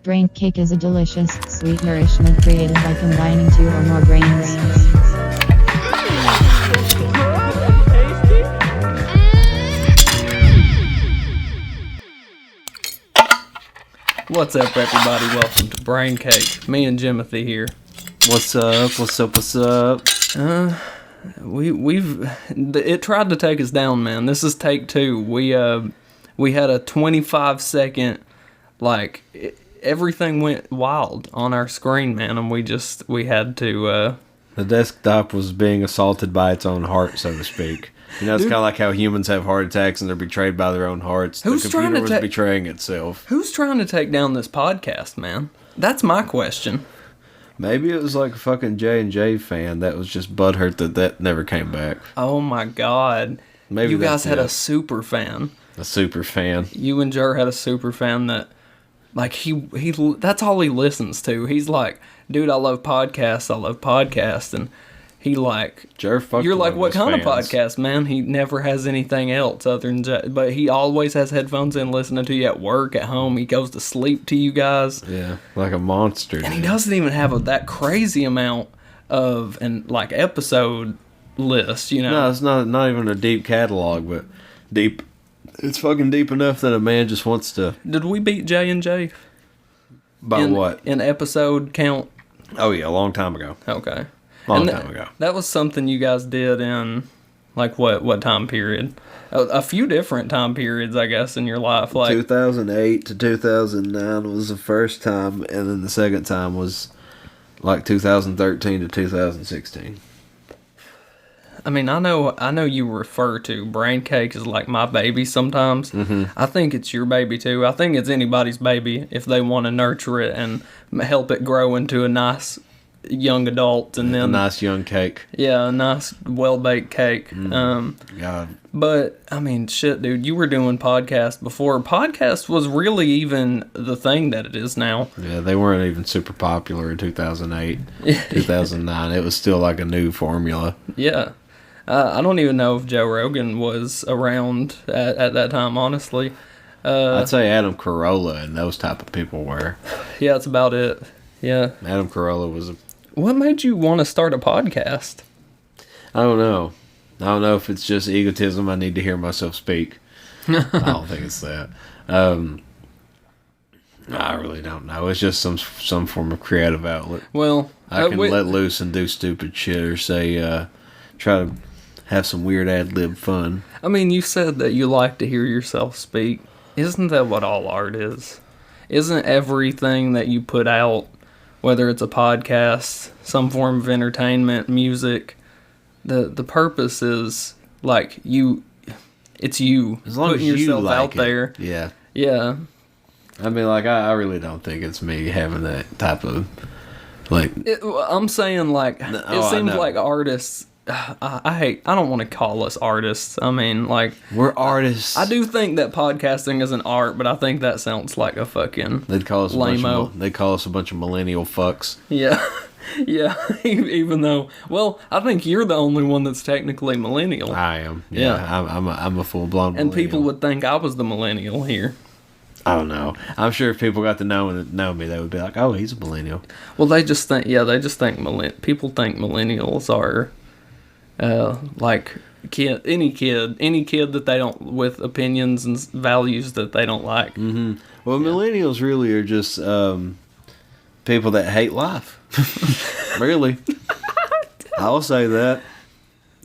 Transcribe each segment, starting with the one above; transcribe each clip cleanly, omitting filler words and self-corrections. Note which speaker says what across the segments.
Speaker 1: Braincake is a delicious, sweet nourishment created by combining two or more grains.
Speaker 2: What's up, everybody? Welcome to Braincake. Me and Jimothy here.
Speaker 3: What's up?
Speaker 2: It tried to take us down, man. This is take 2. We had a 25-second, everything went wild on our screen, man, and we had to.
Speaker 3: The desktop was being assaulted by its own heart, so to speak. You know, it's kind of like how humans have heart attacks and they're betrayed by their own hearts. The computer was betraying itself.
Speaker 2: Who's trying to take down this podcast, man? That's my question.
Speaker 3: Maybe it was like a fucking J&J fan that was just butthurt that never came back.
Speaker 2: Oh my god. Maybe you guys had a super fan.
Speaker 3: A super fan.
Speaker 2: You and Jer had a super fan that, he that's all he listens to. He's like, dude, I love podcasts, and he
Speaker 3: Jer fucked
Speaker 2: you're like, what kind
Speaker 3: fans.
Speaker 2: of podcast, man? He never has anything else other than, but he always has headphones in listening to you at work, at home. He goes to sleep to you guys.
Speaker 3: Yeah, like a monster.
Speaker 2: And he doesn't even have that crazy amount of, episode list, you know?
Speaker 3: No, it's not even a deep catalog, but deep. It's fucking deep enough that a man just wants to.
Speaker 2: Did we beat J&J?
Speaker 3: By what?
Speaker 2: In episode count?
Speaker 3: Oh yeah, a long time ago.
Speaker 2: Okay.
Speaker 3: Long time ago.
Speaker 2: That was something you guys did in, what time period? A few different time periods, I guess, in your life.
Speaker 3: 2008 to 2009 was the first time, and then the second time was 2013 to 2016.
Speaker 2: I mean, I know you refer to Braincake as my baby sometimes. Mm-hmm. I think it's your baby too. I think it's anybody's baby if they want to nurture it and help it grow into a nice young adult, and then
Speaker 3: a nice young cake.
Speaker 2: Yeah, a nice well-baked cake.
Speaker 3: God.
Speaker 2: But I mean, shit, dude, you were doing podcasts before. Podcast was really even the thing that it is now.
Speaker 3: Yeah, they weren't even super popular in 2008, 2009. It was still like a new formula.
Speaker 2: Yeah. I don't even know if Joe Rogan was around at that time, honestly.
Speaker 3: I'd say Adam Carolla and those type of people were.
Speaker 2: Yeah, that's about it. Yeah.
Speaker 3: Adam Carolla was
Speaker 2: What made you want to start a podcast?
Speaker 3: I don't know. I don't know if it's just egotism. I need to hear myself speak. I don't think it's that. I really don't know. It's just some form of creative outlet.
Speaker 2: Well,
Speaker 3: I can let loose and do stupid shit or say, try to have some weird ad-lib fun.
Speaker 2: I mean, you said that you like to hear yourself speak. Isn't that what all art is? Isn't everything that you put out, whether it's a podcast, some form of entertainment, music, the purpose is it's you
Speaker 3: as long
Speaker 2: putting
Speaker 3: as
Speaker 2: yourself
Speaker 3: you like
Speaker 2: out there.
Speaker 3: Yeah.
Speaker 2: Yeah.
Speaker 3: I mean, I really don't think it's me having that type of
Speaker 2: I'm saying it seems like artists. I don't want to call us artists. I mean,
Speaker 3: we're artists.
Speaker 2: I do think that podcasting is an art, but I think that sounds like a fucking
Speaker 3: they'd call us
Speaker 2: lame-o.
Speaker 3: They call us a bunch of millennial fucks.
Speaker 2: Yeah. Yeah, even though, I think you're the only one that's technically millennial.
Speaker 3: I am. Yeah. I'm a full-blown millennial.
Speaker 2: And people would think I was the millennial here.
Speaker 3: I don't know. I'm sure if people got to know me, they would be like, oh, he's a millennial.
Speaker 2: Well, they just think people think millennials are any kid that they don't, with opinions and values that they don't like.
Speaker 3: Mm-hmm. Well, millennials really are just people that hate life. Really. I'll say that.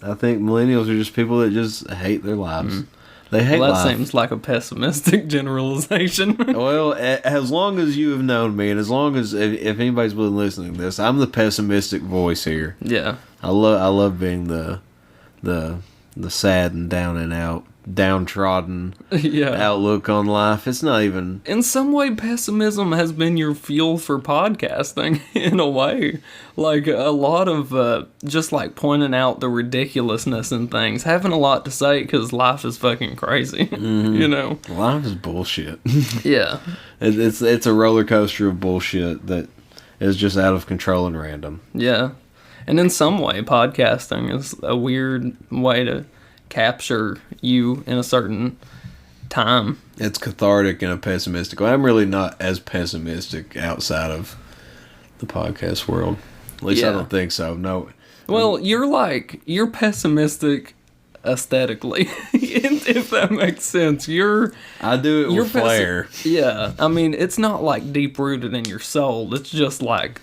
Speaker 3: I think millennials are just people that just hate their lives. Mm-hmm. They hate life.
Speaker 2: That seems like a pessimistic generalization.
Speaker 3: Well, as long as you have known me, and as long as if anybody's been listening to this, I'm the pessimistic voice here.
Speaker 2: Yeah.
Speaker 3: I love being the sad and down and out, downtrodden outlook on life. It's not even.
Speaker 2: In some way, pessimism has been your fuel for podcasting. In a way, a lot of just pointing out the ridiculousness in things, having a lot to say because life is fucking crazy. Mm-hmm. You know,
Speaker 3: life is bullshit.
Speaker 2: Yeah,
Speaker 3: it's a roller coaster of bullshit that is just out of control and random.
Speaker 2: Yeah. And in some way, podcasting is a weird way to capture you in a certain time.
Speaker 3: It's cathartic in a pessimistic way. I'm really not as pessimistic outside of the podcast world. At least I don't think so. No.
Speaker 2: Well, you're pessimistic aesthetically, if that makes sense.
Speaker 3: I do it with flair.
Speaker 2: Yeah, I mean, it's not like deep rooted in your soul. It's just like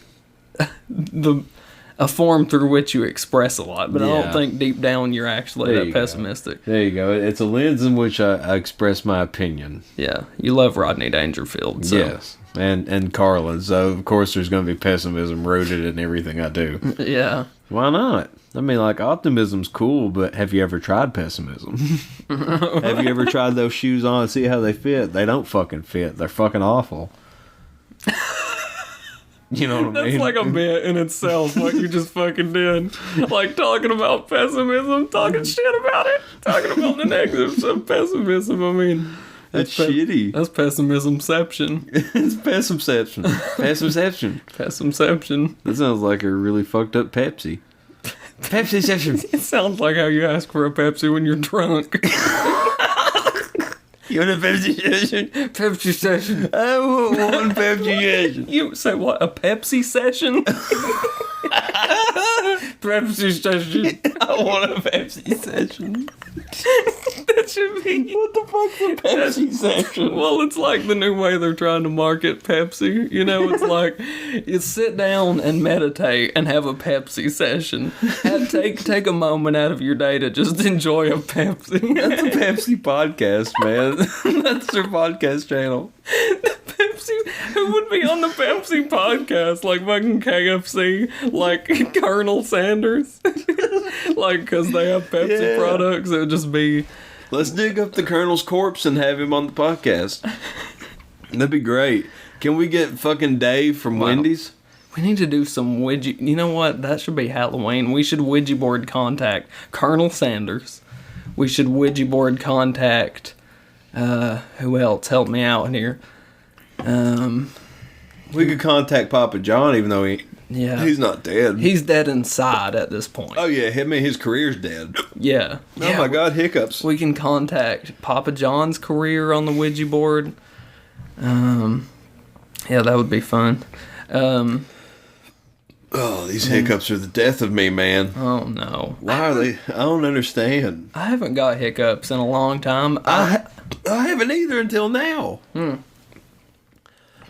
Speaker 2: a form through which you express a lot. But I don't think deep down you're actually that pessimistic.
Speaker 3: There you go. It's a lens in which I express my opinion.
Speaker 2: Yeah, you love Rodney Dangerfield. So.
Speaker 3: Yes, and Carlin. So of course there's going to be pessimism rooted in everything I do.
Speaker 2: Yeah.
Speaker 3: Why not? I mean, like, optimism's cool, but have you ever tried pessimism? Have you ever tried those shoes on and see how they fit? They don't fucking fit. They're fucking awful. You know what I mean?
Speaker 2: That's like a bit in itself, what you just fucking did. Like, talking about pessimism, talking shit about it, talking about the negatives of pessimism. I mean...
Speaker 3: That's shitty.
Speaker 2: That's pessimismception.
Speaker 3: It's pessimception. Pessimception.
Speaker 2: Pessimception.
Speaker 3: That sounds like a really fucked up Pepsi. Pep-C Sessions.
Speaker 2: It sounds like how you ask for a Pepsi when you're drunk.
Speaker 3: You want a Pep-C Session?
Speaker 2: Pep-C Session.
Speaker 3: I want one Pep-C Session.
Speaker 2: You say what? A Pep-C Session? Pep-C Session.
Speaker 3: I want a Pep-C Session.
Speaker 2: That should be...
Speaker 3: What the fuck's a Pep-C Session?
Speaker 2: Well, it's like the new way they're trying to market Pepsi. You know, it's like, you sit down and meditate and have a Pep-C session. And take a moment out of your day to just enjoy a Pepsi.
Speaker 3: That's a Pep-C podcast, man. That's their podcast channel.
Speaker 2: Pepsi, who would be on the Pepsi podcast? Like fucking KFC, like Colonel Sanders, like because they have Pepsi products. It would just be.
Speaker 3: Let's dig up the Colonel's corpse and have him on the podcast. That'd be great. Can we get fucking Dave from Wendy's?
Speaker 2: We need to do some Ouija. You know what? That should be Halloween. We should Ouija board contact Colonel Sanders. We should Ouija board contact. Who else? Help me out here.
Speaker 3: We could contact Papa John, even though he's not dead.
Speaker 2: He's dead inside at this point.
Speaker 3: Oh yeah, his career's dead.
Speaker 2: Yeah.
Speaker 3: Oh my God, hiccups.
Speaker 2: We can contact Papa John's career on the Ouija board. Yeah, that would be fun.
Speaker 3: Oh, these hiccups are the death of me, man.
Speaker 2: Oh no.
Speaker 3: Why are they? I don't understand.
Speaker 2: I haven't got hiccups in a long time.
Speaker 3: I haven't either until now.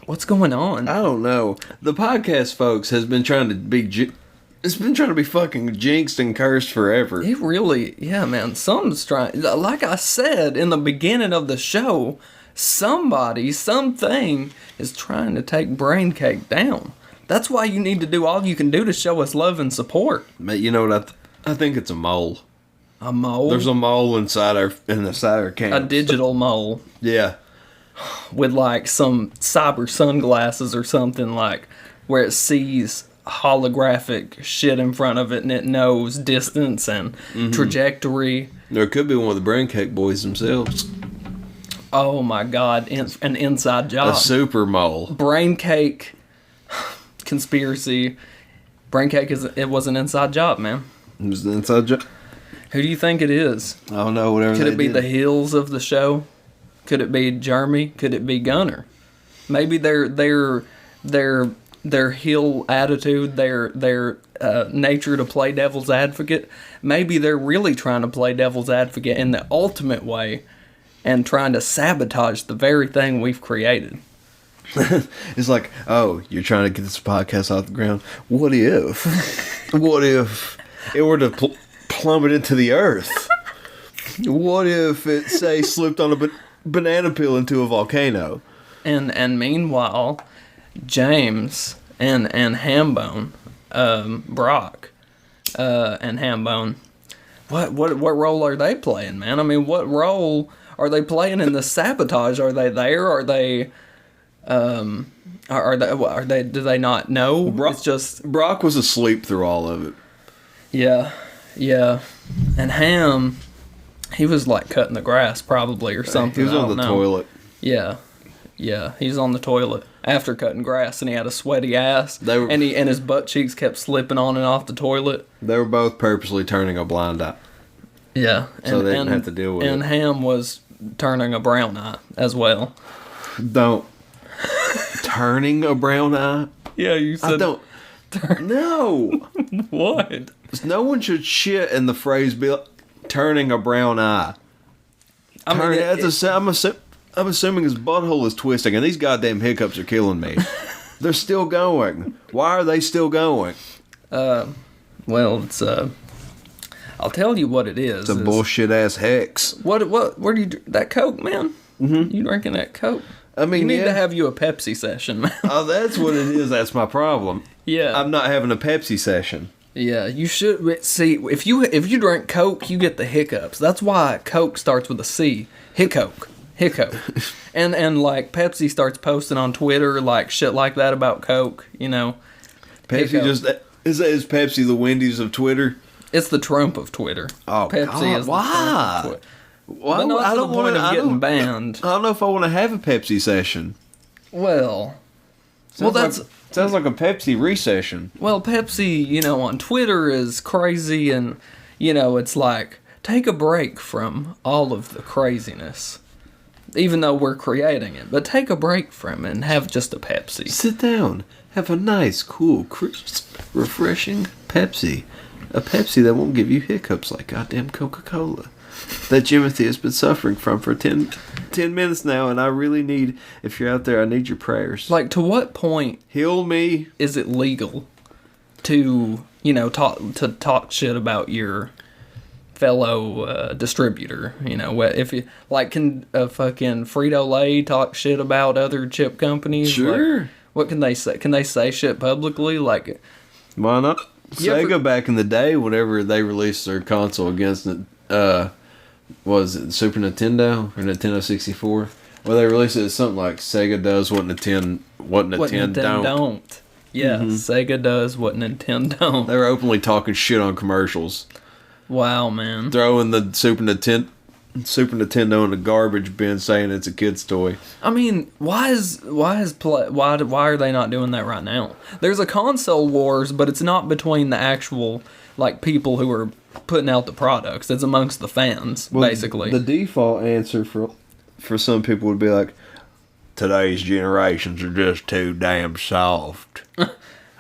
Speaker 2: What's going on?
Speaker 3: I don't know. The podcast folks has been trying to be. It's been trying to be fucking jinxed and cursed forever.
Speaker 2: It really, yeah, man. Something's trying. Like I said in the beginning of the show, something is trying to take braincake down. That's why you need to do all you can do to show us love and support.
Speaker 3: But you know what? I think it's a mole.
Speaker 2: A mole?
Speaker 3: There's a mole inside our camp.
Speaker 2: A digital mole.
Speaker 3: Yeah.
Speaker 2: With like some cyber sunglasses or something, like where it sees holographic shit in front of it and it knows distance and trajectory.
Speaker 3: Or it could be one of the braincake boys themselves.
Speaker 2: Oh my God, an inside job.
Speaker 3: A super mole.
Speaker 2: Braincake conspiracy. Braincake it was an inside job, man.
Speaker 3: It was an inside job.
Speaker 2: Who do you think it is?
Speaker 3: I don't know. Whatever.
Speaker 2: Could it be the heels of the show? Could it be Jeremy? Could it be Gunner? Maybe their heel attitude, their nature to play devil's advocate. Maybe they're really trying to play devil's advocate in the ultimate way, and trying to sabotage the very thing we've created.
Speaker 3: It's like, oh, you're trying to get this podcast off the ground. What if it were to plummet into the earth? What if it, say, slipped on a banana peel into a volcano?
Speaker 2: And meanwhile, James and Hambone, Brock, and Hambone, what role are they playing, man? I mean, what role are they playing in the sabotage? Are they there? Are they? Are they? Do they not know? It's just
Speaker 3: Brock was asleep through all of it.
Speaker 2: Yeah, and Ham, he was like cutting the grass probably or something.
Speaker 3: He was on the toilet.
Speaker 2: Yeah, he's on the toilet after cutting grass, and he had a sweaty ass, and his butt cheeks kept slipping on and off the toilet.
Speaker 3: They were both purposely turning a blind eye.
Speaker 2: Yeah,
Speaker 3: so they didn't have to deal with it.
Speaker 2: And Ham was turning a brown eye as well.
Speaker 3: Don't. Turning a brown eye?
Speaker 2: Yeah, you said...
Speaker 3: I don't. No.
Speaker 2: What?
Speaker 3: No one should shit in the phrase be like, turning a brown eye. I'm assuming his butthole is twisting, and these goddamn hiccups are killing me. They're still going. Why are they still going?
Speaker 2: Well, it's I'll tell you what it is.
Speaker 3: It's a bullshit ass hex.
Speaker 2: What do you that Coke, man? Mm-hmm. You drinking that Coke?
Speaker 3: I mean,
Speaker 2: you need to have you a Pep-C session, man.
Speaker 3: Oh, that's what it is. That's my problem.
Speaker 2: Yeah,
Speaker 3: I'm not having a Pep-C session.
Speaker 2: Yeah, you should see if you drink Coke, you get the hiccups. That's why Coke starts with a C. Hiccup. and like Pepsi starts posting on Twitter like shit like that about Coke. You know,
Speaker 3: Pepsi
Speaker 2: hiccup.
Speaker 3: is Pepsi the Wendy's of Twitter?
Speaker 2: It's the Trump of Twitter.
Speaker 3: Oh,
Speaker 2: Pepsi
Speaker 3: God,
Speaker 2: is
Speaker 3: why?
Speaker 2: The Trump of Twitter.
Speaker 3: Why?
Speaker 2: But not
Speaker 3: I
Speaker 2: to
Speaker 3: don't
Speaker 2: the point
Speaker 3: want
Speaker 2: of getting banned.
Speaker 3: I don't know if I want to have a Pepsi session.
Speaker 2: Well,
Speaker 3: Sounds like a Pepsi recession.
Speaker 2: Well, Pepsi, you know, on Twitter is crazy, and you know, it's like take a break from all of the craziness. Even though we're creating it, but take a break from it and have just a Pepsi.
Speaker 3: Sit down, have a nice, cool, crisp, refreshing Pepsi. A Pepsi that won't give you hiccups like goddamn Coca-Cola. That Jimothy has been suffering from for 10 minutes now, and I really need, if you're out there, I need your prayers.
Speaker 2: Like, to what point
Speaker 3: heal me
Speaker 2: is it legal to, you know, talk shit about your fellow distributor? You know, if you like, can fucking Frito-Lay talk shit about other chip companies?
Speaker 3: Sure.
Speaker 2: Like, what can they say? Can they say shit publicly? Like,
Speaker 3: why not? Sega back in the day, whenever they released their console against it, was it Super Nintendo or Nintendo 64? Well, they released it as something like Sega does what Nintendo don't.
Speaker 2: Yeah, Sega does what Nintendo don't.
Speaker 3: They were openly talking shit on commercials.
Speaker 2: Wow, man.
Speaker 3: Throwing the Super Nintendo in the garbage bin, saying it's a kid's toy.
Speaker 2: I mean, why are they not doing that right now? There's a console wars, but it's not between the actual like people who are putting out the products. It's amongst the fans, basically.
Speaker 3: The default answer for some people would be like, today's generations are just too damn soft.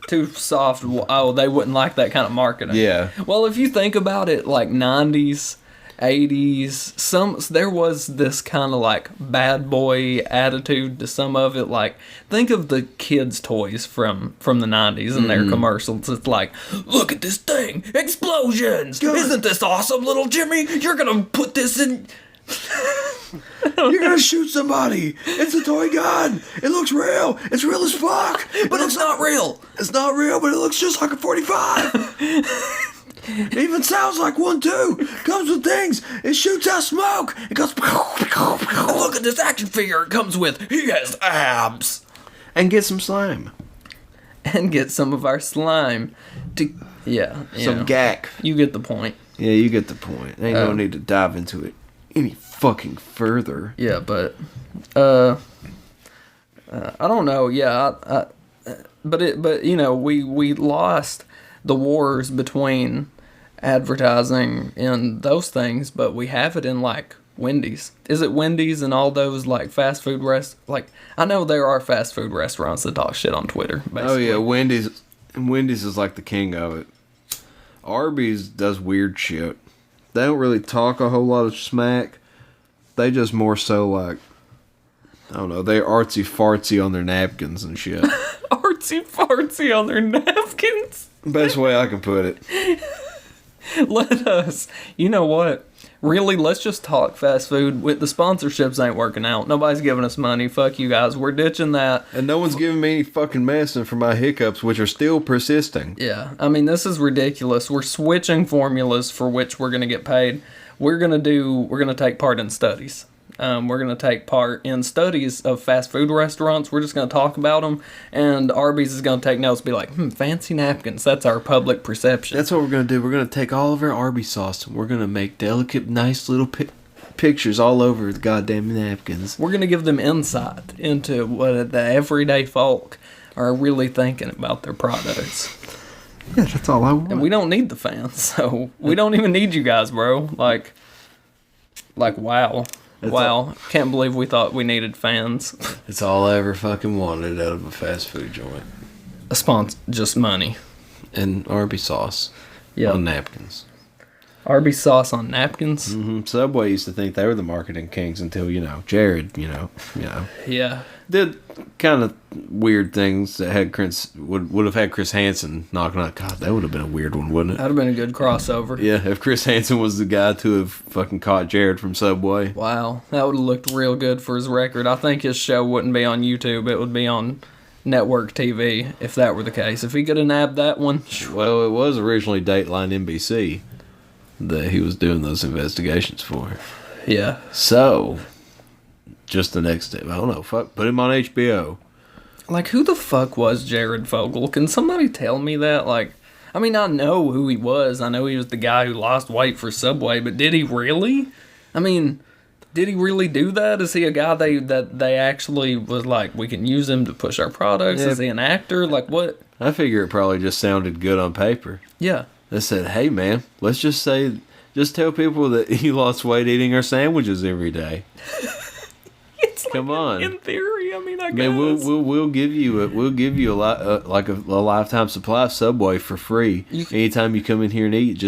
Speaker 2: Too soft. Oh, they wouldn't like that kind of marketing.
Speaker 3: Yeah.
Speaker 2: Well, if you think about it, like 90s, 80s, there was this kind of like bad boy attitude to some of it. Like, think of the kids' toys from the 90s and their commercials. It's like, look at this thing, explosions! Isn't this awesome, little Jimmy? You're gonna put this in...
Speaker 3: You're gonna shoot somebody! It's a toy gun! It looks real! It's real as fuck!
Speaker 2: But it's not real!
Speaker 3: It's not real, but it looks just like a 45! It even sounds like one too. Comes with things. It shoots out smoke. It goes.
Speaker 2: And look at this action figure it comes with. He has abs.
Speaker 3: And get some slime.
Speaker 2: And get some of our slime. Some
Speaker 3: gack.
Speaker 2: You get the point.
Speaker 3: Yeah, you get the point. Ain't no need to dive into it any fucking further.
Speaker 2: Yeah, but I don't know. Yeah, but you know, we lost the wars between advertising and those things, but we have it in like Wendy's. Is it Wendy's and all those like fast food like I know there are fast food restaurants that talk shit on Twitter, basically.
Speaker 3: Oh yeah, Wendy's is like the king of it. Arby's does weird shit. They don't really talk a whole lot of smack. They just more so like, I don't know, they're artsy fartsy on their napkins and shit.
Speaker 2: Artsy fartsy on their napkins?
Speaker 3: Best way I can put it.
Speaker 2: Let us, you know what? Really, let's just talk fast food. The sponsorships ain't working out. Nobody's giving us money. Fuck you guys. We're ditching that.
Speaker 3: And no one's giving me any fucking medicine for my hiccups, which are still persisting.
Speaker 2: Yeah. I mean, this is ridiculous. We're switching formulas for which we're going to get paid. We're going to take part in studies. We're going to take part in studies of fast food restaurants. We're just going to talk about them. And Arby's is going to take notes and be like, fancy napkins. That's our public perception.
Speaker 3: That's what we're going to do. We're going to take all of our Arby's sauce and we're going to make delicate, nice little pictures all over the goddamn napkins.
Speaker 2: We're going to give them insight into what the everyday folk are really thinking about their products.
Speaker 3: Yeah, that's all I want.
Speaker 2: And we don't need the fans, so we don't even need you guys, bro. Like, wow. Wow, can't believe we thought we needed fans.
Speaker 3: It's all I ever fucking wanted out of a fast food joint.
Speaker 2: A sponsor, just money.
Speaker 3: And Arby's sauce on napkins.
Speaker 2: Arby's sauce on napkins?
Speaker 3: Subway used to think they were the marketing kings until, Jared,
Speaker 2: Yeah.
Speaker 3: did kind of weird things that had would have had Chris Hansen knocking on. God, that would have been a weird one, wouldn't it?
Speaker 2: That'd have been a good crossover.
Speaker 3: Yeah, if Chris Hansen was the guy to have fucking caught Jared from Subway.
Speaker 2: Wow, that would have looked real good for his record. I think his show wouldn't be on YouTube. It would be on network TV if that were the case. If he could have nabbed that one.
Speaker 3: Well, it was originally Dateline NBC that he was doing those investigations for.
Speaker 2: Yeah.
Speaker 3: So, just the next step. I don't know. Fuck, put him on HBO.
Speaker 2: Like, who the fuck was Jared Fogle? Can somebody tell me that? Like, I mean, I know who he was. I know he was the guy who lost weight for Subway, but did he really? I mean, did he really do that? Is he a guy that they actually was like, we can use him to push our products?
Speaker 3: Yeah.
Speaker 2: Is he an actor? Like, what?
Speaker 3: I figure it probably just sounded good on paper.
Speaker 2: Yeah.
Speaker 3: They said, hey, man, let's just tell people that you lost weight eating our sandwiches every day. Come on.
Speaker 2: In theory, I mean, I guess.
Speaker 3: Man, we'll give you a lot like a lifetime supply of Subway for free. Anytime you come in here and eat,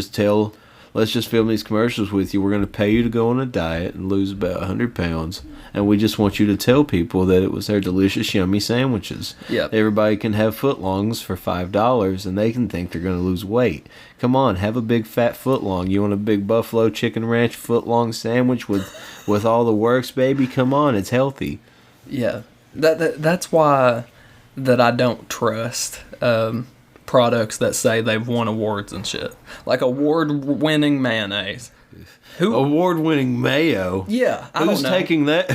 Speaker 3: let's just film these commercials with you. We're going to pay you to go on a diet and lose about 100 pounds. And we just want you to tell people that it was their delicious, yummy sandwiches.
Speaker 2: Yep.
Speaker 3: Everybody can have footlongs for $5 and they can think they're going to lose weight. Come on, have a big fat footlong. You want a big buffalo chicken ranch footlong sandwich with all the works, baby? Come on, it's healthy.
Speaker 2: Yeah. That's why that I don't trust products that say they've won awards and shit. Like award-winning mayonnaise.
Speaker 3: Award-winning mayo.
Speaker 2: Yeah, I don't know.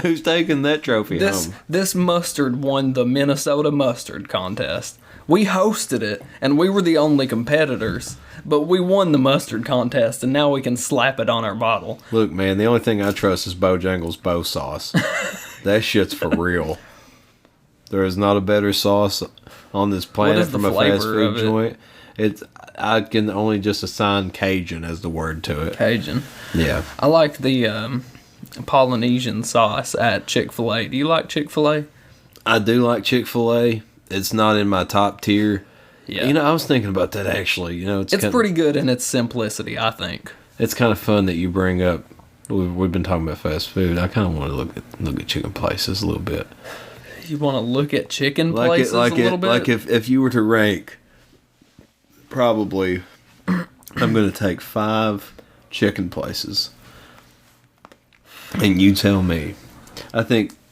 Speaker 3: Who's taking that trophy home?
Speaker 2: This mustard won the Minnesota Mustard Contest. We hosted it, and we were the only competitors. But we won the mustard contest, and now we can slap it on our bottle.
Speaker 3: Look, man, the only thing I trust is Bojangles Bo sauce. That shit's for real. There is not a better sauce on this planet from a fast food joint. I can only just assign Cajun as the word to it.
Speaker 2: Cajun.
Speaker 3: Yeah.
Speaker 2: I like the Polynesian sauce at Chick-fil-A. Do you like Chick-fil-A?
Speaker 3: I do like Chick-fil-A. It's not in my top tier.
Speaker 2: Yeah.
Speaker 3: I was thinking about that actually. It's
Speaker 2: pretty good in its simplicity, I think.
Speaker 3: It's kind of fun that you bring up. We've been talking about fast food. I kind of want to look at chicken places a little bit.
Speaker 2: You want to look at chicken places a little bit?
Speaker 3: Like if you were to rank, probably, I'm going to take 5 chicken places. And you tell me. I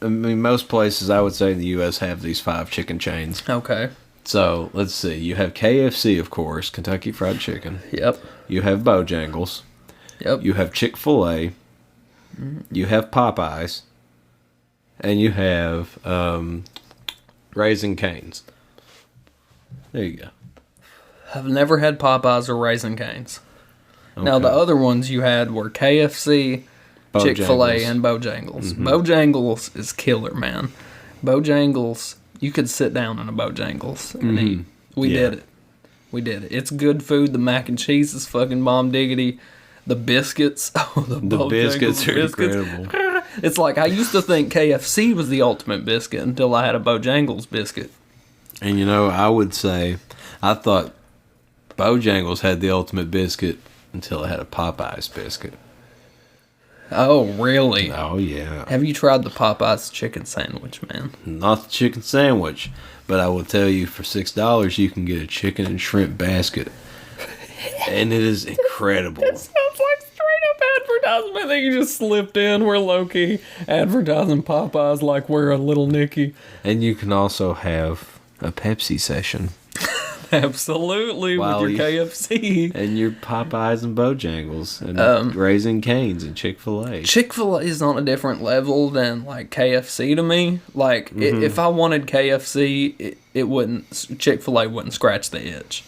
Speaker 3: mean, most places I would say in the U.S. have these 5 chicken chains.
Speaker 2: Okay.
Speaker 3: So, let's see. You have KFC, of course, Kentucky Fried Chicken.
Speaker 2: Yep.
Speaker 3: You have Bojangles.
Speaker 2: Yep.
Speaker 3: You have Chick-fil-A. You have Popeyes. And you have Raising Cane's. There you go.
Speaker 2: I've never had Popeyes or Raising Cane's.
Speaker 3: Okay.
Speaker 2: Now, the other ones you had were KFC,
Speaker 3: Bojangles.
Speaker 2: Chick-fil-A, and Bojangles. Mm-hmm. Bojangles is killer, man. Bojangles, you could sit down in a Bojangles and eat. We did it. We did it. It's good food. The mac and cheese is fucking bomb diggity. The biscuits. Oh, the
Speaker 3: biscuits are incredible.
Speaker 2: It's like, I used to think KFC was the ultimate biscuit until I had a Bojangles biscuit.
Speaker 3: And I would say, I thought Bojangles had the ultimate biscuit until I had a Popeyes biscuit.
Speaker 2: Oh, really?
Speaker 3: Oh, yeah.
Speaker 2: Have you tried the Popeyes chicken sandwich, man?
Speaker 3: Not the chicken sandwich, but I will tell you, for $6, you can get a chicken and shrimp basket. And it is incredible.
Speaker 2: It sounds like straight up advertisement that you just slipped in. We're low-key advertising Popeyes like we're a Little Nicky.
Speaker 3: And you can also have a Pep-C session.
Speaker 2: Absolutely, with your KFC.
Speaker 3: And your Popeyes and Bojangles. And Raising Cane's and Chick-fil-A.
Speaker 2: Chick-fil-A is on a different level than, like, KFC to me. Like, if I wanted KFC, it wouldn't... Chick-fil-A wouldn't scratch the itch.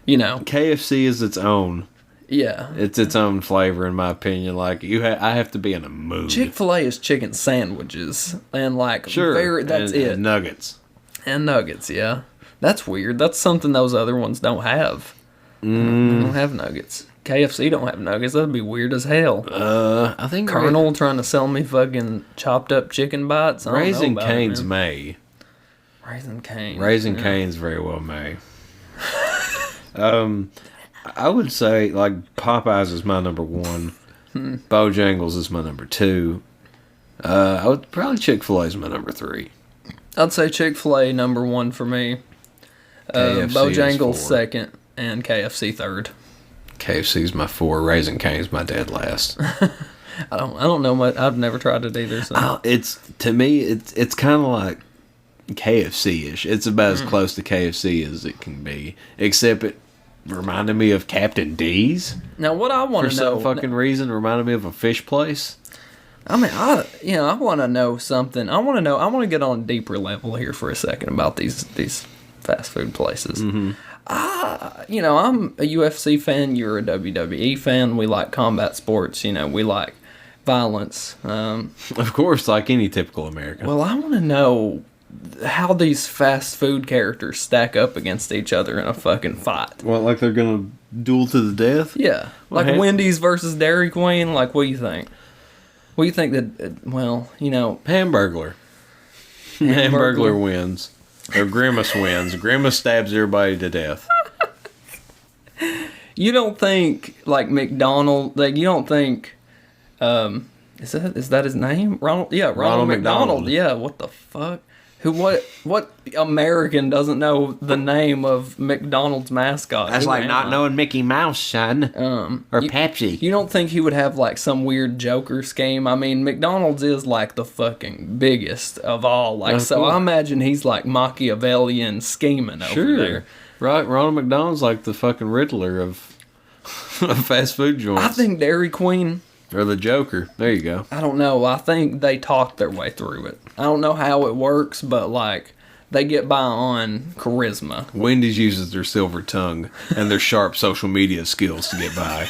Speaker 2: KFC
Speaker 3: is its own.
Speaker 2: Yeah.
Speaker 3: It's its own flavor, in my opinion. Like, I have to be in a mood.
Speaker 2: Chick-fil-A is chicken sandwiches. And, like,
Speaker 3: that's
Speaker 2: it.
Speaker 3: And nuggets.
Speaker 2: And nuggets, yeah. That's weird. That's something those other ones don't have. They don't have nuggets. KFC don't have nuggets. That'd be weird as hell.
Speaker 3: I think
Speaker 2: Colonel trying to sell me fucking chopped up chicken bites.
Speaker 3: Raising Cane's may.
Speaker 2: Raising Cane.
Speaker 3: Raising Cane's very well may. I would say like Popeyes is my number 1. Bojangles is my number 2. I would probably Chick-fil-A is my number 3.
Speaker 2: I'd say Chick-fil-A number 1 for me. Bojangles second, and KFC third.
Speaker 3: KFC's my 4. Raising Cane's my dead last.
Speaker 2: I don't know much. I've never tried it either. So.
Speaker 3: It's to me, it's kind of like KFC-ish. It's about as close to KFC as it can be, except it reminded me of Captain D's.
Speaker 2: Now, what I want
Speaker 3: for
Speaker 2: to know,
Speaker 3: some fucking reason, reminded me of a fish place.
Speaker 2: I mean, I want to know something. I want to get on a deeper level here for a second about these fast food places.
Speaker 3: Mm-hmm.
Speaker 2: I'm a UFC fan. You're a WWE fan. We like combat sports. We like violence.
Speaker 3: Of course, like any typical American.
Speaker 2: Well, I want to know how these fast food characters stack up against each other in a fucking fight.
Speaker 3: Well, like they're gonna duel to the death?
Speaker 2: Yeah, like Wendy's versus Dairy Queen. Like, what do you think? What do you think that?
Speaker 3: Hamburglar. Hamburglar wins. Or Grimace wins. Grimace stabs everybody to death.
Speaker 2: You don't think like McDonald? Like you don't think? Is that his name? Ronald? Yeah, Ronald McDonald. Yeah. What the fuck? What American doesn't know the name of McDonald's mascot?
Speaker 3: That's like not knowing Mickey Mouse, son. Or Pep-C.
Speaker 2: You don't think he would have like some weird Joker scheme? I mean, McDonald's is like the fucking biggest of all. Like, so I imagine he's like Machiavellian scheming over there.
Speaker 3: Right, Ronald McDonald's like the fucking Riddler of fast food joints.
Speaker 2: I think Dairy Queen.
Speaker 3: Or the Joker. There you go.
Speaker 2: I don't know. I think they talk their way through it. I don't know how it works, but like they get by on charisma.
Speaker 3: Wendy's uses their silver tongue and their sharp social media skills to get by.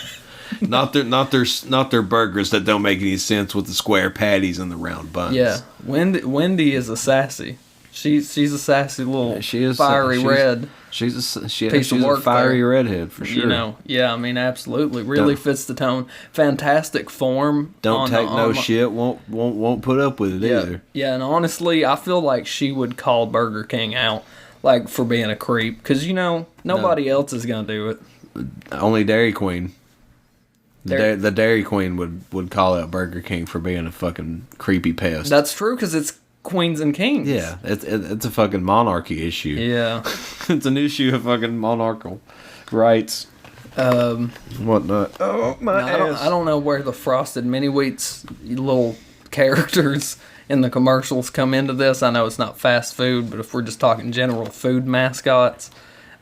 Speaker 3: Not their burgers that don't make any sense with the square patties and the round buns.
Speaker 2: Yeah, Wendy is a sassy. She's a sassy little fiery red.
Speaker 3: She's a fiery
Speaker 2: there.
Speaker 3: redhead for sure.
Speaker 2: Yeah, I mean, absolutely, really fits the tone. Fantastic form.
Speaker 3: Don't take no shit. Won't put up with it either.
Speaker 2: Yeah, and honestly, I feel like she would call Burger King out, like for being a creep, because nobody else is gonna do it.
Speaker 3: Only Dairy Queen. The Dairy Queen would call out Burger King for being a fucking creepy pest.
Speaker 2: That's true, because it's Queens and Kings.
Speaker 3: Yeah, it's a fucking monarchy issue.
Speaker 2: Yeah.
Speaker 3: It's an issue of fucking monarchical rights. Whatnot. Oh, my ass.
Speaker 2: I don't know where the Frosted Mini Wheats little characters in the commercials come into this. I know it's not fast food, but if we're just talking general food mascots,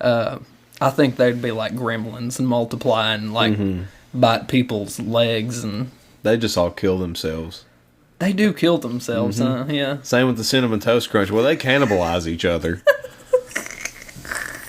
Speaker 2: I think they'd be like gremlins and multiply and like bite people's legs. And
Speaker 3: they just all kill themselves.
Speaker 2: They do kill themselves, huh? Yeah.
Speaker 3: Same with the Cinnamon Toast Crunch. Well, they cannibalize each other.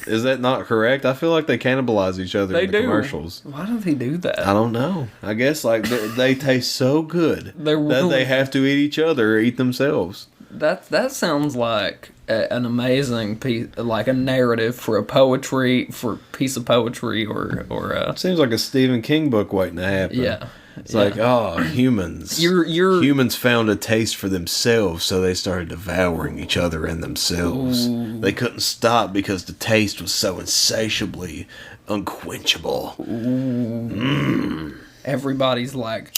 Speaker 3: Is that not correct? I feel like they cannibalize each other in the commercials.
Speaker 2: Why do they do that?
Speaker 3: I don't know. I guess like they taste so good that they have to eat each other or eat themselves.
Speaker 2: That sounds like an amazing piece, like a narrative for a piece of poetry or.
Speaker 3: Seems like a Stephen King book waiting to happen.
Speaker 2: Yeah.
Speaker 3: It's like, humans. Humans found a taste for themselves, so they started devouring each other and themselves. Ooh. They couldn't stop because the taste was so insatiably unquenchable.
Speaker 2: Everybody's like,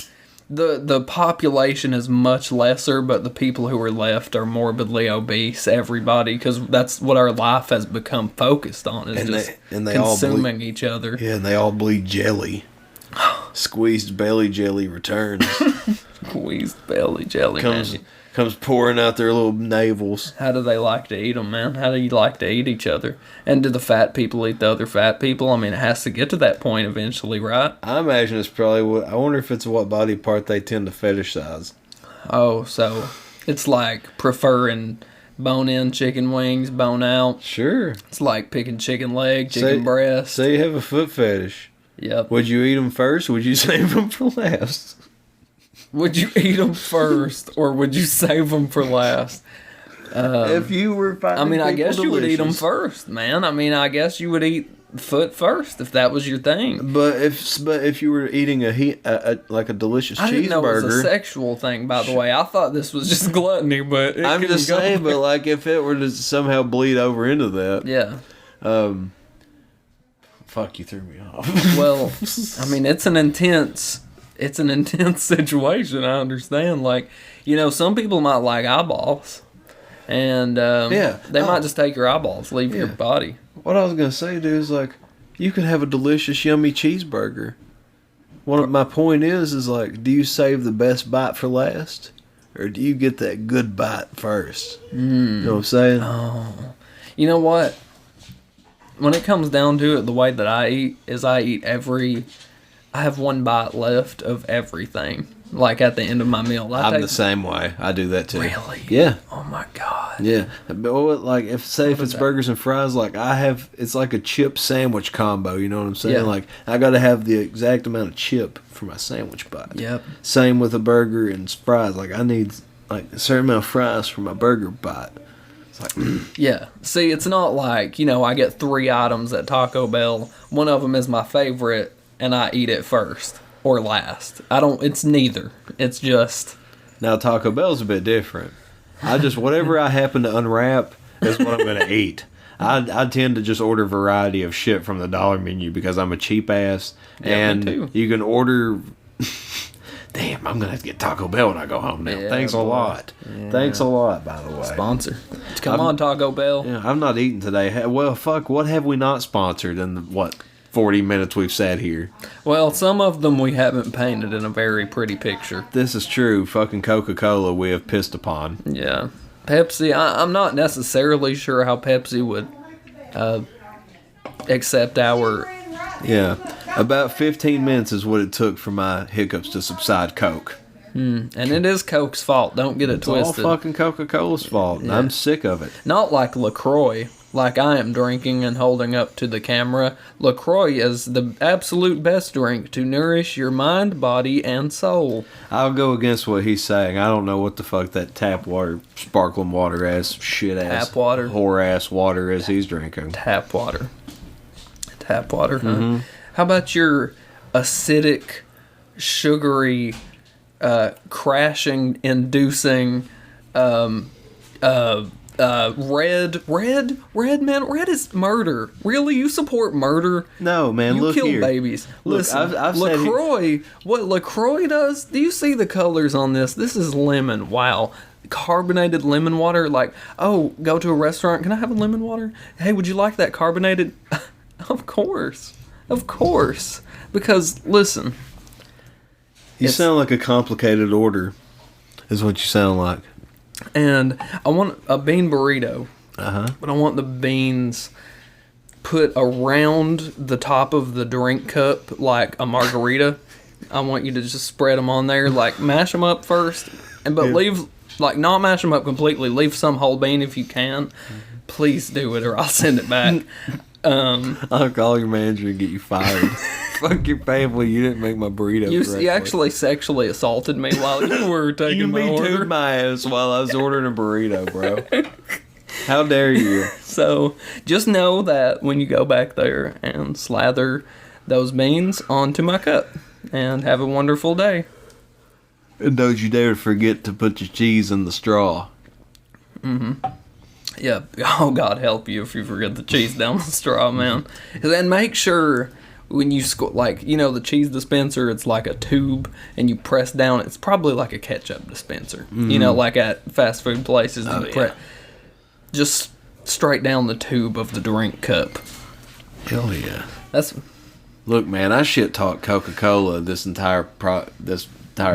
Speaker 2: the population is much lesser, but the people who are left are morbidly obese. Everybody, because that's what our life has become focused on, is consuming each other.
Speaker 3: Yeah, and they all bleed jelly. Squeezed belly jelly returns.
Speaker 2: Squeezed belly jelly
Speaker 3: comes pouring out their little navels.
Speaker 2: How do they like to eat them, man? How do you like to eat each other? And do the fat people eat the other fat people? I mean, it has to get to that point eventually, right?
Speaker 3: I imagine it's probably I wonder if it's what body part they tend to fetishize.
Speaker 2: Oh, so it's like preferring bone-in chicken wings, bone out.
Speaker 3: Sure.
Speaker 2: It's like picking chicken leg, chicken breast.
Speaker 3: So you have a foot fetish.
Speaker 2: Yep.
Speaker 3: Would you eat them first, or would you save them for last?
Speaker 2: Would you eat them first, or would you save them for last?
Speaker 3: If you were finding
Speaker 2: I guess you would eat them first, man. I mean, I guess you would eat foot first if that was your thing.
Speaker 3: But if you were eating like a delicious
Speaker 2: I didn't know it was a
Speaker 3: cheeseburger,
Speaker 2: sexual thing. By the way, I thought this was just gluttony, but
Speaker 3: I'm just saying. But like, if it were to somehow bleed over into that,
Speaker 2: yeah.
Speaker 3: Fuck, you threw me off.
Speaker 2: Well, I mean, it's an intense situation. I understand. Like, some people might like eyeballs, and they might just take your eyeballs, leave your body.
Speaker 3: What I was gonna say, dude, is like, you can have a delicious, yummy cheeseburger. My point is like, do you save the best bite for last, or do you get that good bite first? You know what I'm saying?
Speaker 2: Oh, you know what? When it comes down to it, the way that I eat is I have one bite left of everything. Like at the end of my meal.
Speaker 3: I'm the same way. I do that too.
Speaker 2: Really?
Speaker 3: Yeah.
Speaker 2: Oh my God.
Speaker 3: Yeah. But like, if it's burgers and fries, like it's like a chip sandwich combo, you know what I'm saying?
Speaker 2: Yeah.
Speaker 3: Like, I gotta have the exact amount of chip for my sandwich bite.
Speaker 2: Yep.
Speaker 3: Same with a burger and fries. Like, I need like a certain amount of fries for my burger bite. It's like,
Speaker 2: yeah. See, it's not like, I get 3 items at Taco Bell. One of them is my favorite, and I eat it first or last. It's neither. It's just.
Speaker 3: Now, Taco Bell's a bit different. Whatever I happen to unwrap is what I'm going to eat. I tend to just order variety of shit from the dollar menu because I'm a cheap ass.
Speaker 2: Yeah,
Speaker 3: and
Speaker 2: me too.
Speaker 3: You can order. Damn, I'm going to have to get Taco Bell when I go home now.
Speaker 2: Yeah,
Speaker 3: Thanks a lot.
Speaker 2: Yeah.
Speaker 3: Thanks a lot, by the way.
Speaker 2: Sponsor. Come on, Taco Bell.
Speaker 3: Yeah, I'm not eating today. Well, fuck, what have we not sponsored in the, 40 minutes we've sat here?
Speaker 2: Well, some of them we haven't painted in a very pretty picture.
Speaker 3: This is true. Fucking Coca-Cola we have pissed upon.
Speaker 2: Yeah. Pepsi, I'm not necessarily sure how Pepsi would accept our...
Speaker 3: Yeah. About 15 minutes is what it took for my hiccups to subside Coke.
Speaker 2: And it is Coke's fault. Don't get it twisted.
Speaker 3: It's all fucking Coca-Cola's fault. And I'm sick of it.
Speaker 2: Not like LaCroix, like I am drinking and holding up to the camera. LaCroix is the absolute best drink to nourish your mind, body, and soul.
Speaker 3: I'll go against what he's saying. I don't know what the fuck that tap water, sparkling water ass, shit ass,
Speaker 2: Tap water.
Speaker 3: whore ass water is he's drinking.
Speaker 2: Tap water. Tap water, huh? How about your acidic, sugary, crashing-inducing, red, man? Red is murder. Really? You support murder?
Speaker 3: No, man,
Speaker 2: you
Speaker 3: look
Speaker 2: kill
Speaker 3: here.
Speaker 2: babies.
Speaker 3: Look,
Speaker 2: Listen,
Speaker 3: I've
Speaker 2: LaCroix, what LaCroix does, do you see the colors on this? This is lemon. Wow. Carbonated lemon water. Like, oh, go to a restaurant. Can I have a lemon water? Hey, would you like that carbonated? Of course. Of course. Because, listen.
Speaker 3: You sound like a complicated order, is what you sound like.
Speaker 2: And I want a bean burrito. But I want the beans put around the top of the drink cup like a margarita. I want you to just spread them on there. Like, mash them up first. But leave, like, not mash them up completely. Leave some whole bean if you can. Please do it or I'll send it back.
Speaker 3: I'll call your manager and get you fired. Fuck your family, you didn't make my burrito correctly.
Speaker 2: You actually sexually assaulted me while you were taking my order.
Speaker 3: You Me Too'd my ass while I was ordering a burrito, bro. How dare you?
Speaker 2: So, just know that when you go back there and slather those beans onto my cup. And have a wonderful day.
Speaker 3: And don't you dare forget to put your cheese in the straw.
Speaker 2: Yeah, oh God help you if you forget the cheese down the straw, man. And then make sure when you the cheese dispenser, it's like a tube, and you press down. It's probably like a ketchup dispenser, like at fast food places. Just straight down the tube of the drink cup.
Speaker 3: Hell yeah.
Speaker 2: Look,
Speaker 3: man, I shit talk Coca-Cola this entire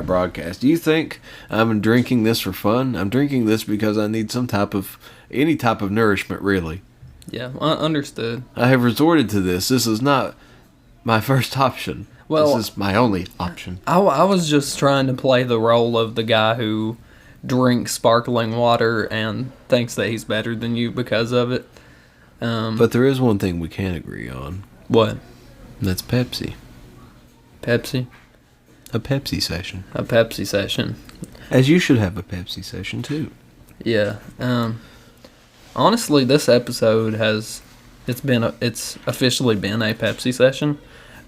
Speaker 3: broadcast. Do you think I'm drinking this for fun? I'm drinking this because I need any type of nourishment, really.
Speaker 2: Yeah, understood.
Speaker 3: I have resorted to this. This is not my first option.
Speaker 2: Well,
Speaker 3: this is my only option.
Speaker 2: I was just trying to play the role of the guy who drinks sparkling water and thinks that he's better than you because of it.
Speaker 3: But there is one thing we can agree on.
Speaker 2: What?
Speaker 3: That's Pepsi.
Speaker 2: Pepsi?
Speaker 3: A Pep-C session.
Speaker 2: A Pep-C session.
Speaker 3: As you should have a Pep-C session, too.
Speaker 2: Yeah. Honestly, this episode has it's officially been a Pep-C session.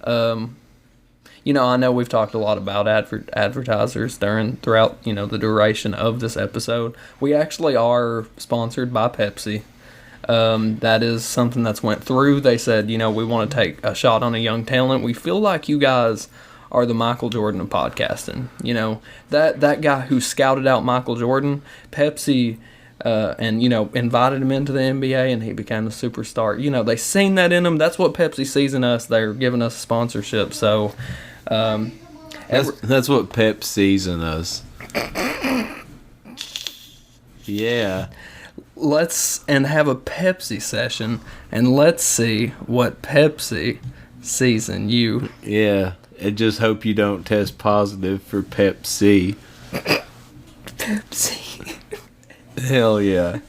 Speaker 2: I know we've talked a lot about advertisers throughout the duration of this episode. We actually are sponsored by Pep-C. That is something that's went through. They said, we want to take a shot on a young talent. We feel like you guys are the Michael Jordan of podcasting. That guy who scouted out Michael Jordan, Pep-C, and invited him into the NBA, and he became a superstar. They seen that in him. That's what Pep-C sees in us. They're giving us sponsorship. So
Speaker 3: that's what Pep sees in us. Yeah.
Speaker 2: Let's have a Pep-C session, and let's see what Pep-C sees in you.
Speaker 3: Yeah. I just hope you don't test positive for Pep-C.
Speaker 2: Pep-C.
Speaker 3: Hell yeah.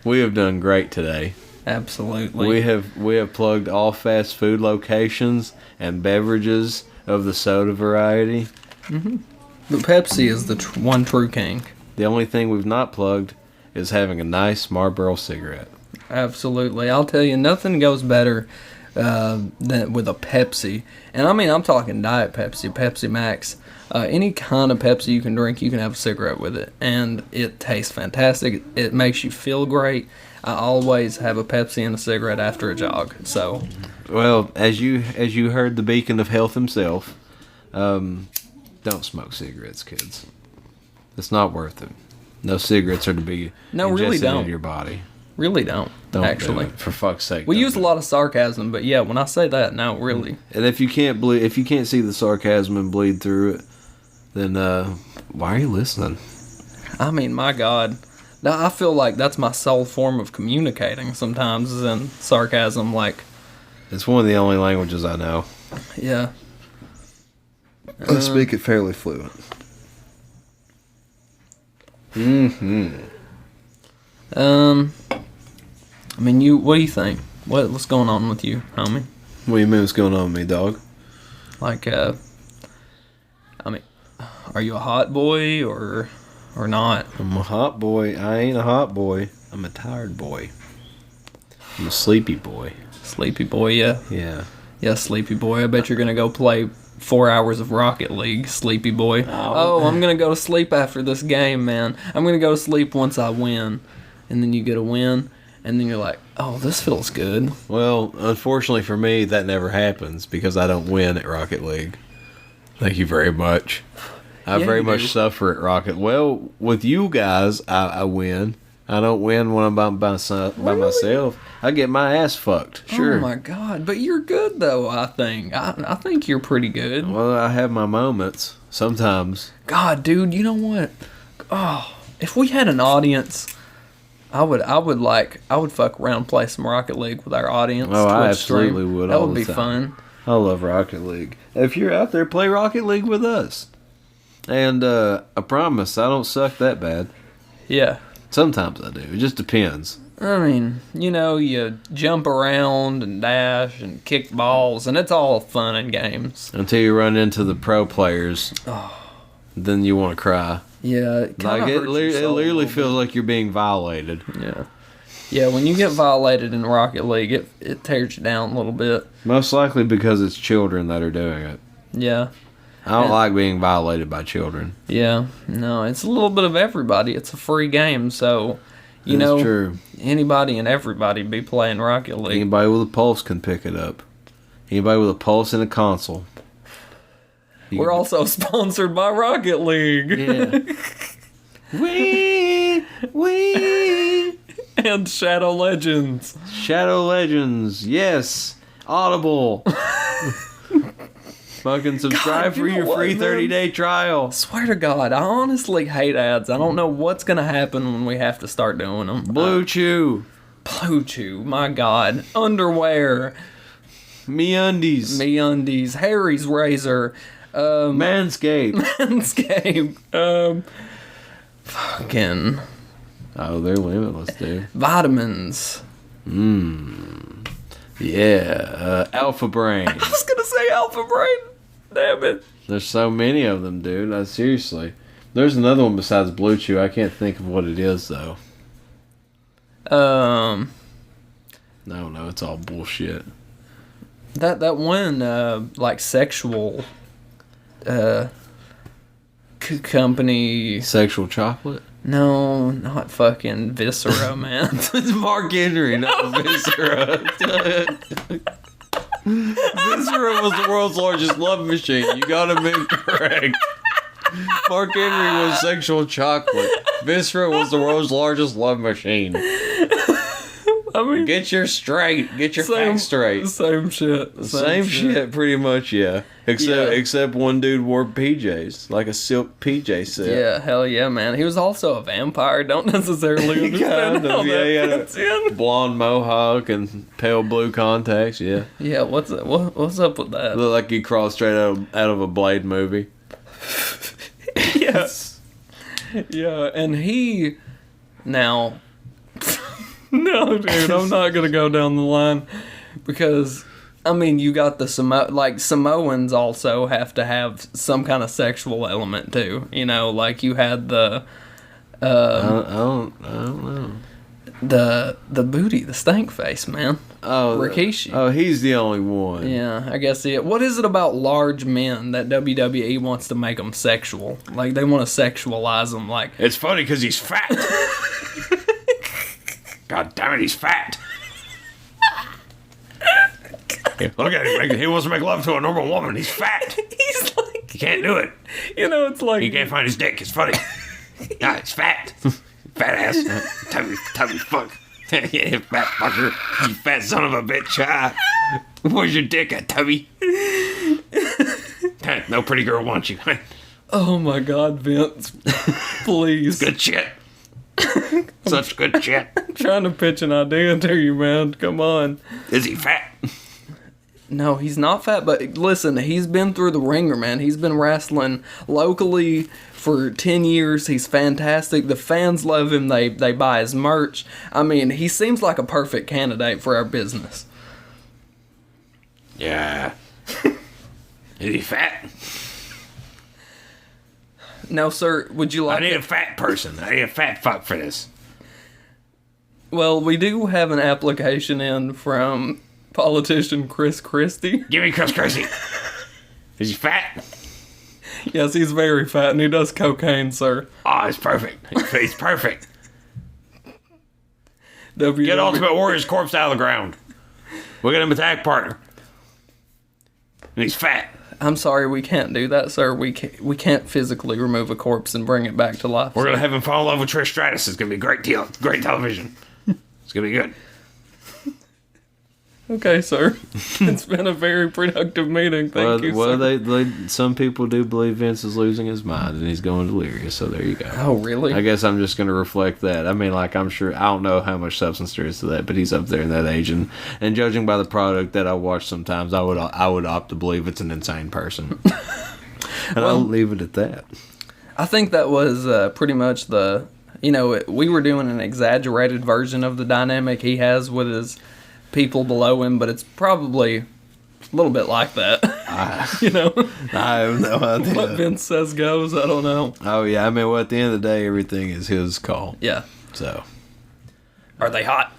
Speaker 3: We have done great today.
Speaker 2: Absolutely.
Speaker 3: We have plugged all fast food locations and beverages of the soda variety.
Speaker 2: Mm-hmm. But Pep-C is the one true king.
Speaker 3: The only thing we've not plugged is having a nice Marlboro cigarette.
Speaker 2: Absolutely. I'll tell you, nothing goes better than with a Pep-C. And I mean, I'm talking Diet Pepsi, Pepsi Max. Any kind of Pepsi you can drink, you can have a cigarette with it. And it tastes fantastic. It makes you feel great. I always have a Pepsi and a cigarette after a jog. So,
Speaker 3: well, as you heard the beacon of health himself, don't smoke cigarettes, kids. It's not worth it. No cigarettes are to be ingested into your body.
Speaker 2: Really don't actually.
Speaker 3: Do it, for fuck's sake.
Speaker 2: We use a lot of sarcasm, but yeah, when I say that, no, really.
Speaker 3: And if you can't see the sarcasm and bleed through it, then why are you listening?
Speaker 2: I mean, my God. Now, I feel like that's my sole form of communicating sometimes is in sarcasm. Like,
Speaker 3: it's one of the only languages I know.
Speaker 2: Yeah.
Speaker 3: I speak it fairly fluent. Mm-hmm.
Speaker 2: I mean, what do you think? What's going on with you, homie?
Speaker 3: What do you mean what's going on with me, dog?
Speaker 2: Like, I mean, are you a hot boy or not?
Speaker 3: I'm a hot boy. I ain't a hot boy. I'm a tired boy. I'm a sleepy boy.
Speaker 2: Sleepy boy, yeah.
Speaker 3: Yeah.
Speaker 2: Yeah, sleepy boy. I bet you're gonna go play 4 hours of Rocket League, sleepy boy. Oh, I'm gonna go to sleep after this game, man. I'm gonna go to sleep once I win. And then you get a win, and then you're like, oh, this feels good.
Speaker 3: Well, unfortunately for me, that never happens because I don't win at Rocket League. Thank you very much. I very much suffer at Rocket. Well, with you guys, I win. I don't win when I'm by myself. I get my ass fucked. Sure.
Speaker 2: Oh my God! But you're good though. I think. I think you're pretty good.
Speaker 3: Well, I have my moments sometimes.
Speaker 2: God, dude, you know what? Oh, if we had an audience, I would fuck around and play some Rocket League with our audience.
Speaker 3: Oh, I absolutely would.
Speaker 2: That would be fun.
Speaker 3: I love Rocket League. If you're out there, play Rocket League with us. And I promise, I don't suck that bad.
Speaker 2: Yeah.
Speaker 3: Sometimes I do. It just depends.
Speaker 2: I mean, you jump around and dash and kick balls, and it's all fun and games.
Speaker 3: Until you run into the pro players. Oh. Then you want to cry.
Speaker 2: Yeah.
Speaker 3: It literally feels like you're being violated.
Speaker 2: Yeah. Yeah, when you get violated in Rocket League, it tears you down a little bit.
Speaker 3: Most likely because it's children that are doing it.
Speaker 2: Yeah.
Speaker 3: I don't like being violated by children.
Speaker 2: Yeah, no, it's a little bit of everybody. It's a free game, so,
Speaker 3: That's true.
Speaker 2: Anybody and everybody be playing Rocket League.
Speaker 3: Anybody with a pulse can pick it up. Anybody with a pulse and a console.
Speaker 2: We're also sponsored by Rocket League.
Speaker 3: Yeah. Wee!
Speaker 2: And Shadow Legends.
Speaker 3: Shadow Legends, yes. Audible. Fucking subscribe for your free 30-day trial.
Speaker 2: Swear to God, I honestly hate ads. I don't know what's going to happen when we have to start doing them.
Speaker 3: Blue Chew.
Speaker 2: Blue Chew, my God. Underwear.
Speaker 3: MeUndies.
Speaker 2: Harry's Razor.
Speaker 3: Manscaped.
Speaker 2: Fucking.
Speaker 3: Oh, they're limitless, dude.
Speaker 2: Vitamins.
Speaker 3: Yeah. Alpha Brain.
Speaker 2: I was going to say Alpha Brain. Damn it.
Speaker 3: There's so many of them, dude. Seriously. There's another one besides Blue Chew. I can't think of what it is, though. No, it's all bullshit.
Speaker 2: That one like sexual company.
Speaker 3: Sexual chocolate?
Speaker 2: No, not fucking Viscera, man.
Speaker 3: It's Mark Henry, not Viscera. Viscera was the world's largest love machine. You got him incorrect. Mark Henry was sexual chocolate. Viscera was the world's largest love machine.
Speaker 2: I mean,
Speaker 3: Get your facts straight.
Speaker 2: Same shit.
Speaker 3: Same shit, pretty much, yeah. Except one dude wore PJs, like a silk PJ set.
Speaker 2: Yeah, hell yeah, man. He was also a vampire. Don't necessarily understand
Speaker 3: Kind
Speaker 2: how
Speaker 3: of,
Speaker 2: that
Speaker 3: he had
Speaker 2: fits in.
Speaker 3: a blonde mohawk and pale blue contacts, yeah.
Speaker 2: Yeah, what's up with that?
Speaker 3: Looked like he crawled straight out of a Blade movie.
Speaker 2: Yes. Yeah, and he now. No, dude, I'm not gonna go down the line because I mean you got the Samoans also have to have some kind of sexual element too. You know, like you had the
Speaker 3: I don't know.
Speaker 2: the booty, the stank face, man.
Speaker 3: Oh,
Speaker 2: Rikishi.
Speaker 3: Oh, he's the only one.
Speaker 2: Yeah, I guess it. What is it about large men that WWE wants to make them sexual? Like they want to sexualize them. Like
Speaker 3: It's funny because he's fat. God damn it, he's fat. Look at him. He wants to make love to a normal woman. He's fat.
Speaker 2: he's like,
Speaker 3: He can't do it.
Speaker 2: you know, it's like
Speaker 3: He can't find his dick. It's funny. Nah, it's fat. Fat ass. Tubby fuck. Yeah, fat fucker. You fat son of a bitch. Where's your dick at, Tubby? No pretty girl wants you.
Speaker 2: Oh my God, Vince! Please,
Speaker 3: Good shit. Such good shit.
Speaker 2: I'm trying to pitch an idea to you, man. Come on.
Speaker 3: Is he fat?
Speaker 2: No, he's not fat, but listen, he's been through the ringer, man. He's been wrestling locally for 10 years. He's fantastic. The fans love him. They buy his merch. I mean, he seems like a perfect candidate for our business.
Speaker 3: Yeah. Is he fat?
Speaker 2: No, sir. Would you like?
Speaker 3: I need a fat person. I need a fat fuck for this.
Speaker 2: Well, we do have an application in from politician Chris Christie.
Speaker 3: Give me Chris Christie. Is he fat?
Speaker 2: Yes, he's very fat and he does cocaine, sir.
Speaker 3: Oh, he's perfect. He's perfect.
Speaker 2: WWE.
Speaker 3: Get Ultimate Warrior's corpse out of the ground. We'll get him a tag partner. And he's fat.
Speaker 2: I'm sorry, we can't do that, sir. We can't physically remove a corpse and bring it back to life.
Speaker 3: We're going to have him fall in love with Trish Stratus. It's going to be great great television. It's going to be good.
Speaker 2: Okay, sir. It's been a very productive meeting. Thank you, sir.
Speaker 3: Some people do believe Vince is losing his mind and he's going delirious, so there you go.
Speaker 2: Oh, really?
Speaker 3: I guess I'm just going to reflect that. I mean, like, I'm sure, I don't know how much substance there is to that, but he's up there in that age, and judging by the product that I watch sometimes, I would opt to believe it's an insane person. And I'll leave it at that.
Speaker 2: I think that was pretty much we were doing an exaggerated version of the dynamic he has with his people below him, but it's probably a little bit like that. I
Speaker 3: have no idea.
Speaker 2: What Vince says goes. I don't know.
Speaker 3: Oh yeah, I mean, well, at the end of the day, everything is his call.
Speaker 2: Yeah.
Speaker 3: So,
Speaker 2: are they hot?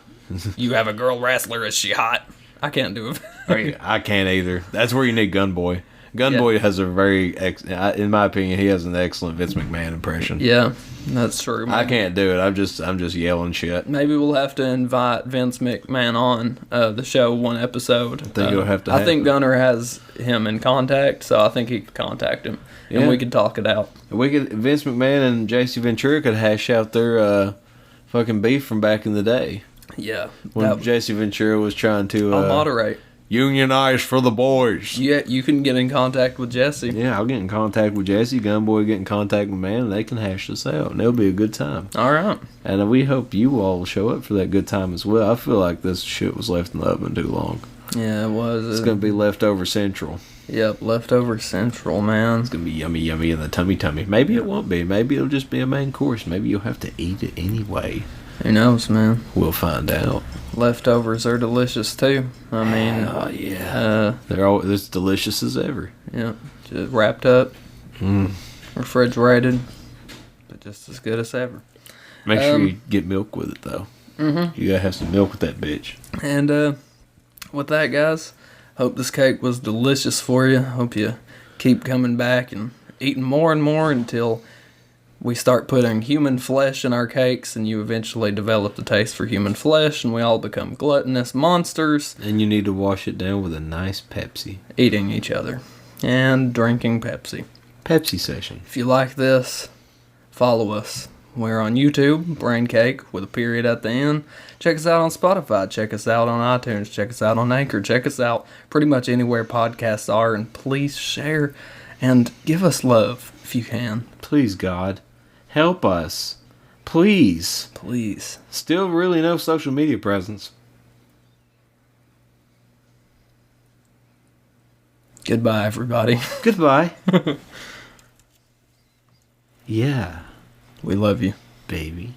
Speaker 2: You have a girl wrestler. Is she hot? I can't do it.
Speaker 3: I can't either. That's where you need Gunboy. Gunboy has a very, in my opinion, he has an excellent Vince McMahon impression.
Speaker 2: Yeah, that's true.
Speaker 3: I can't do it. I'm just yelling shit.
Speaker 2: Maybe we'll have to invite Vince McMahon on the show one episode. I
Speaker 3: think it'll have to.
Speaker 2: I think Gunner has him in contact, so I think he could contact him and we could talk it out.
Speaker 3: Vince McMahon and JC Ventura could hash out their fucking beef from back in the day.
Speaker 2: Yeah,
Speaker 3: when JC Ventura was trying to
Speaker 2: I'll moderate.
Speaker 3: Unionize for the boys.
Speaker 2: Yeah, you can get in contact with Jesse.
Speaker 3: Yeah, I'll get in contact with Jesse. Gunboy get in contact with Man, and they can hash this out, and it'll be a good time.
Speaker 2: All right.
Speaker 3: And we hope you all will show up for that good time as well. I feel like this shit was left in the oven too long.
Speaker 2: Yeah, it was.
Speaker 3: It's going to be leftover central.
Speaker 2: Yep, leftover central, man.
Speaker 3: It's going to be yummy in the tummy. Maybe it won't be. Maybe it'll just be a main course. Maybe you'll have to eat it anyway.
Speaker 2: Who knows, man?
Speaker 3: We'll find out.
Speaker 2: Leftovers are delicious too. I mean,
Speaker 3: oh yeah, they're all as delicious as ever.
Speaker 2: Yeah, just wrapped up, refrigerated, but just as good as ever.
Speaker 3: Make sure you get milk with it though.
Speaker 2: Mm-hmm.
Speaker 3: You gotta have some milk with that bitch.
Speaker 2: And with that, guys, hope this cake was delicious for you. Hope you keep coming back and eating more and more until we start putting human flesh in our cakes and you eventually develop the taste for human flesh and we all become gluttonous monsters.
Speaker 3: And you need to wash it down with a nice Pepsi.
Speaker 2: Eating each other and drinking Pepsi.
Speaker 3: Pep-C Session.
Speaker 2: If you like this, follow us. We're on YouTube, braincake with a period at the end. Check us out on Spotify. Check us out on iTunes. Check us out on Anchor. Check us out pretty much anywhere podcasts are. And please share and give us love if you can.
Speaker 3: Please, God, help us. Please.
Speaker 2: Please.
Speaker 3: Still really no social media presence.
Speaker 2: Goodbye, everybody.
Speaker 3: Goodbye. Yeah.
Speaker 2: We love you.
Speaker 3: Baby.